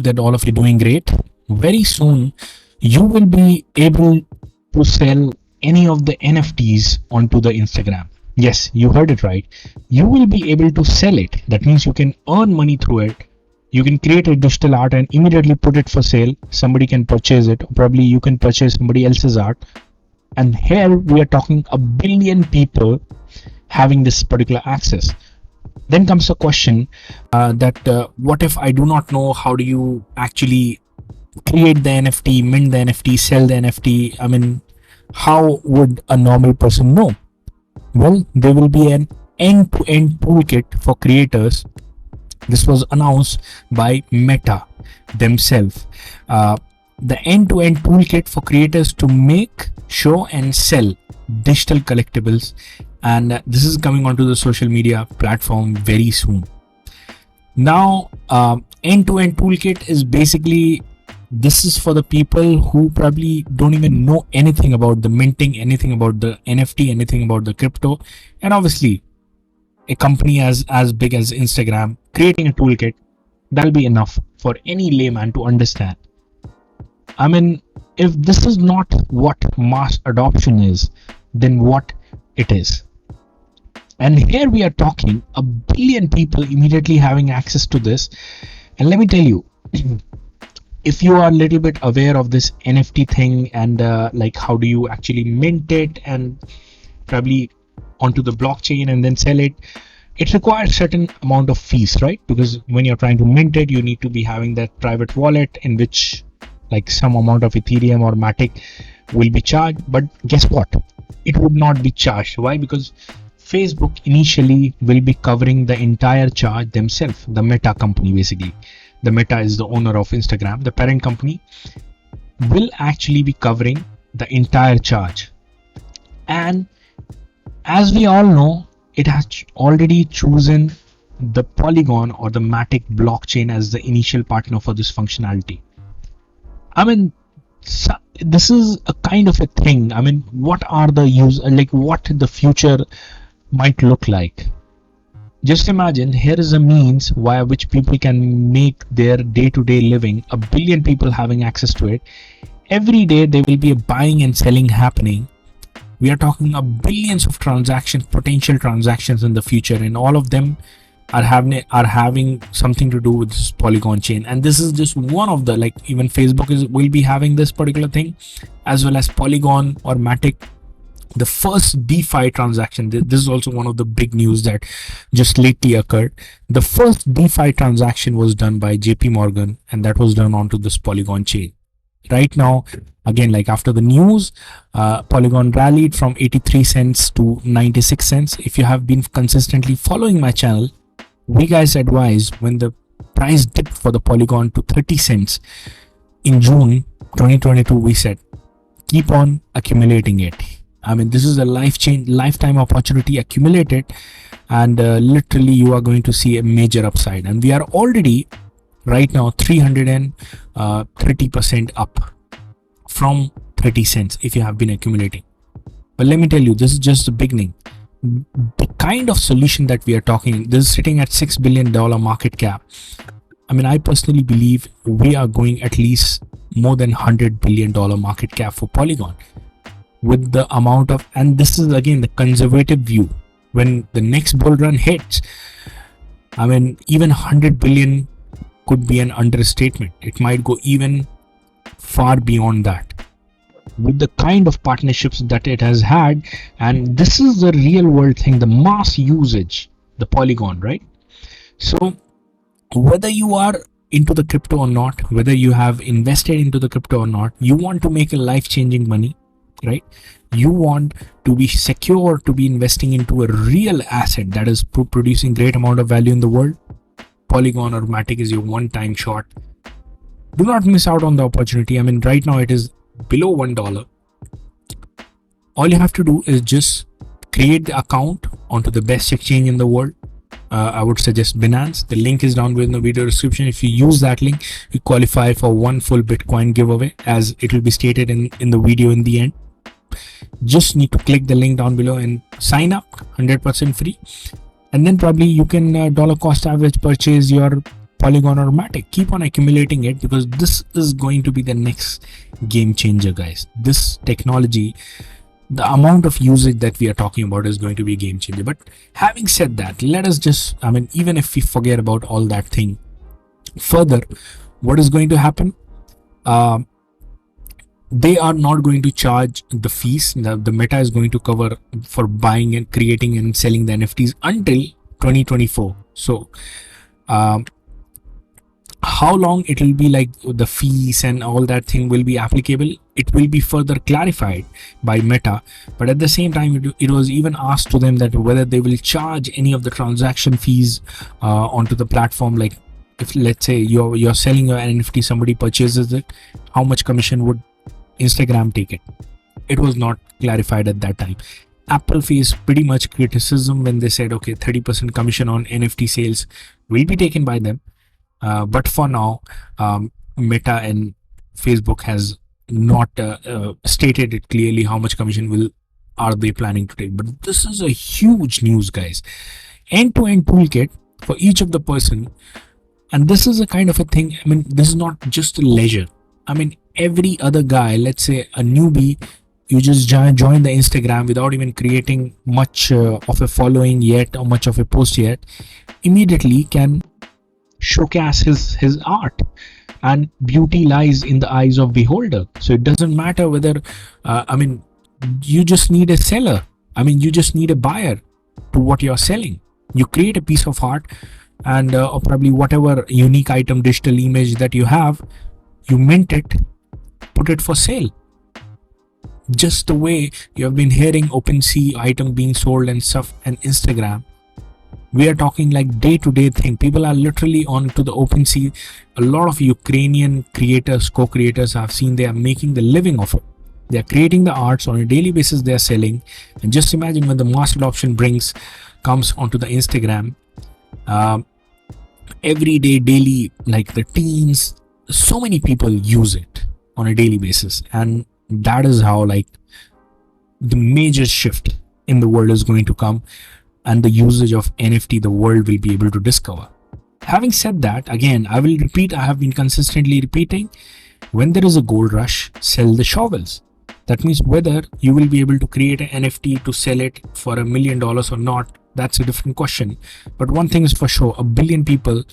that all of you are doing great. Very soon, you will be able to sell any of the NFTs onto the Instagram. Yes, you heard it right. You will be able to sell it. That means you can earn money through it. You can create a digital art and immediately put it for sale. Somebody can purchase it. Probably you can purchase somebody else's art. And here we are talking a billion people having this particular access. Then comes the question that what if I do not know how do you actually create the NFT, mint the NFT, sell the NFT? I mean, how would a normal person know? Well, there will be an end-to-end toolkit for creators. This was announced by Meta themselves. The end-to-end toolkit for creators to make, show and sell digital collectibles, and this is coming onto the social media platform very soon. Now, end-to-end toolkit is basically, this is for the people who probably don't even know anything about the minting, anything about the NFT, anything about the crypto. And obviously a company as big as Instagram creating a toolkit, that'll be enough for any layman to understand. I mean, if this is not what mass adoption is, then what it is? And here we are talking a billion people immediately having access to this. And let me tell you, if you are a little bit aware of this NFT thing and like how do you actually mint it and probably onto the blockchain and then sell it, it requires certain amount of fees, right? Because when you're trying to mint it, you need to be having that private wallet in which like some amount of Ethereum or Matic will be charged. But guess what? It would not be charged. Why? Because Facebook initially will be covering the entire charge themselves, the Meta company basically. The Meta is the owner of Instagram. The parent company will actually be covering the entire charge. And as we all know, it has already chosen the Polygon or the Matic blockchain as the initial partner for this functionality. I mean, this is a kind of a thing. I mean, what are the what the future might look like? Just imagine, here is a means via which people can make their day-to-day living, a billion people having access to it. Every day there will be a buying and selling happening. We are talking of billions of transactions, potential transactions in the future, and all of them are having something to do with this Polygon chain. And this is just one of the, like, even Facebook will be having this particular thing, as well as Polygon or Matic. The first DeFi transaction, this is also one of the big news that just lately occurred. The first DeFi transaction was done by JP Morgan, and that was done onto this Polygon chain. Right now, again, like after the news, Polygon rallied from 83 cents to 96 cents. If you have been consistently following my channel, we guys advise when the price dipped for the Polygon to 30 cents in June 2022, we said, keep on accumulating it. I mean, this is a lifetime opportunity, accumulated, and literally you are going to see a major upside. And we are already right now 330% up from 30 cents if you have been accumulating. But let me tell you, this is just the beginning. The kind of solution that we are talking, this is sitting at $6 billion market cap. I mean, I personally believe we are going at least more than $100 billion market cap for Polygon. With the amount of, and this is again the conservative view, when the next bull run hits, I mean, even 100 billion could be an understatement. It might go even far beyond that with the kind of partnerships that it has had. And this is the real world thing, the mass usage, the Polygon, right? So whether you are into the crypto or not, whether you have invested into the crypto or not, you want to make a life-changing money, right? You want to be secure, to be investing into a real asset that is producing great amount of value in the world. Polygon or Matic is your one-time shot. Do not miss out on the opportunity. I mean, right now it is below $1. All you have to do is just create the account onto the best exchange in the world. I would suggest Binance. The link is down below in the video description. If you use that link, you qualify for one full Bitcoin giveaway, as it will be stated in the video in the end. Just need to click the link down below and sign up, 100% free. And then probably you can dollar cost average purchase your Polygon or Matic. Keep on accumulating it, because this is going to be the next game changer, guys. This technology, the amount of usage that we are talking about, is going to be a game changer. But having said that, let us just, even if we forget about all that thing, further, what is going to happen? They are not going to charge the fees. The Meta is going to cover for buying and creating and selling the NFTs until 2024. So how long it will be, like the fees and all that thing will be applicable, it will be further clarified by Meta. But at the same time, it was even asked to them that whether they will charge any of the transaction fees onto the platform. Like, if let's say you're selling your NFT, somebody purchases it, how much commission would Instagram take it? It was not clarified at that time. Apple faced pretty much criticism when they said, okay, 30% commission on NFT sales will be taken by them. But for now, Meta and Facebook has not stated it clearly how much commission are they planning to take. But this is a huge news, guys. End-to-end toolkit for each of the person. And this is a kind of a thing, this is not just a leisure. Every other guy, let's say a newbie, you just join the Instagram without even creating much of a following yet or much of a post yet, immediately can showcase his art, and beauty lies in the eyes of beholder. So it doesn't matter whether you just need a seller, you just need a buyer to what you're selling. You create a piece of art, and or probably whatever unique item, digital image that you have, you mint it, put it for sale. Just the way you have been hearing OpenSea item being sold and stuff, and Instagram, we are talking like day-to-day thing. People are literally on to the OpenSea. A lot of Ukrainian creators, co-creators, I've seen, they are making the living of it. They are creating the arts on a daily basis, they are selling. And just imagine when the mass adoption comes onto the Instagram, every day, daily, like the teens, so many people use it on a daily basis. And that is how, like, the major shift in the world is going to come, and the usage of NFT the world will be able to discover. Having said that, again, I will repeat, I have been consistently repeating, when there is a gold rush, sell the shovels. That means whether you will be able to create an NFT to sell it for $1 million or not, that's a different question. But one thing is for sure, 1 billion people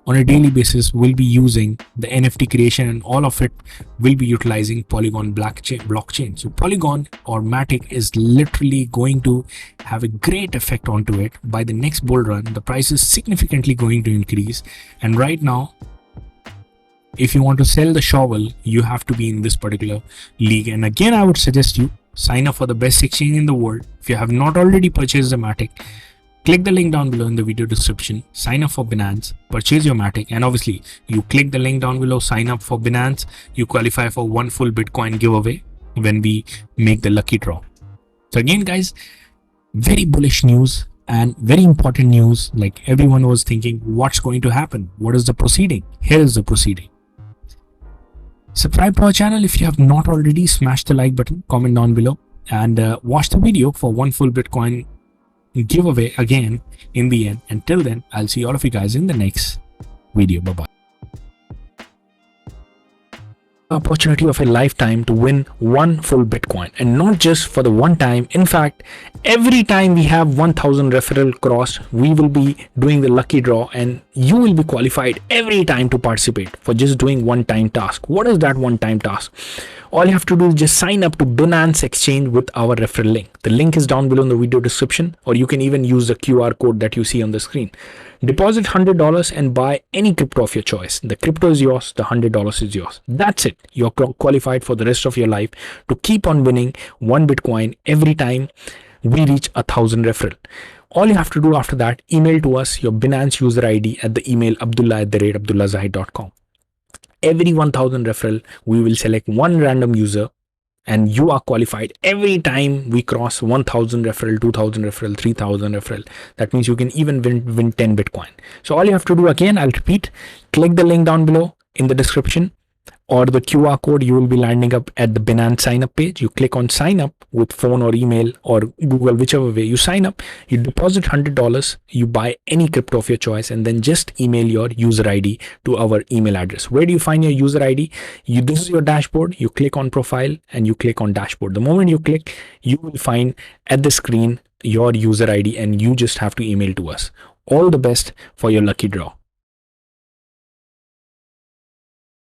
on a daily basis will be using the NFT creation, and all of it will be utilizing Polygon blockchain. So Polygon or Matic is literally going to have a great effect onto it. By the next bull run, the price is significantly going to increase. And right now, if you want to sell the shovel, you have to be in this particular league. And again, I would suggest you sign up for the best exchange in the world. If you have not already purchased the Matic, click the link down below in the video description, sign up for Binance, purchase your Matic, and obviously you click the link down below, sign up for Binance, you qualify for 1 full Bitcoin giveaway when we make the lucky draw. So again, guys, very bullish news and very important news. Like, everyone was thinking, what's going to happen? What is the proceeding? Here is the proceeding. Subscribe to our channel if you have not already, smash the like button, comment down below, and watch the video for 1 full Bitcoin giveaway again in the end. Until then, I'll see all of you guys in the next video. Bye bye. Opportunity of a lifetime to win 1 full Bitcoin, and not just for the one time. In fact, every time we have 1000 referral crossed, we will be doing the lucky draw, and you will be qualified every time to participate for just doing one time task. What is that one time task? All you have to do is just sign up to Binance Exchange with our referral link. The link is down below in the video description, or you can even use the QR code that you see on the screen. Deposit $100 and buy any crypto of your choice. The crypto is yours, the $100 is yours. That's it. You're qualified for the rest of your life to keep on winning 1 Bitcoin every time we reach 1000 referral. All you have to do after that, email to us your Binance user ID at the email abdullah@abdullahzahid.com. Every 1000 referral, we will select one random user, and you are qualified every time we cross 1000 referral, 2000 referral, 3000 referral. That means you can even win 10 Bitcoin. So all you have to do, again, I'll repeat, click the link down below in the description, or the QR code, you will be landing up at the Binance sign up page. You click on sign up with phone or email or Google, whichever way you sign up. You deposit $100, you buy any crypto of your choice, and then just email your user ID to our email address. Where do you find your user ID? This is your dashboard. You click on profile and you click on dashboard. The moment you click, you will find at the screen your user ID, and you just have to email to us. All the best for your lucky draw.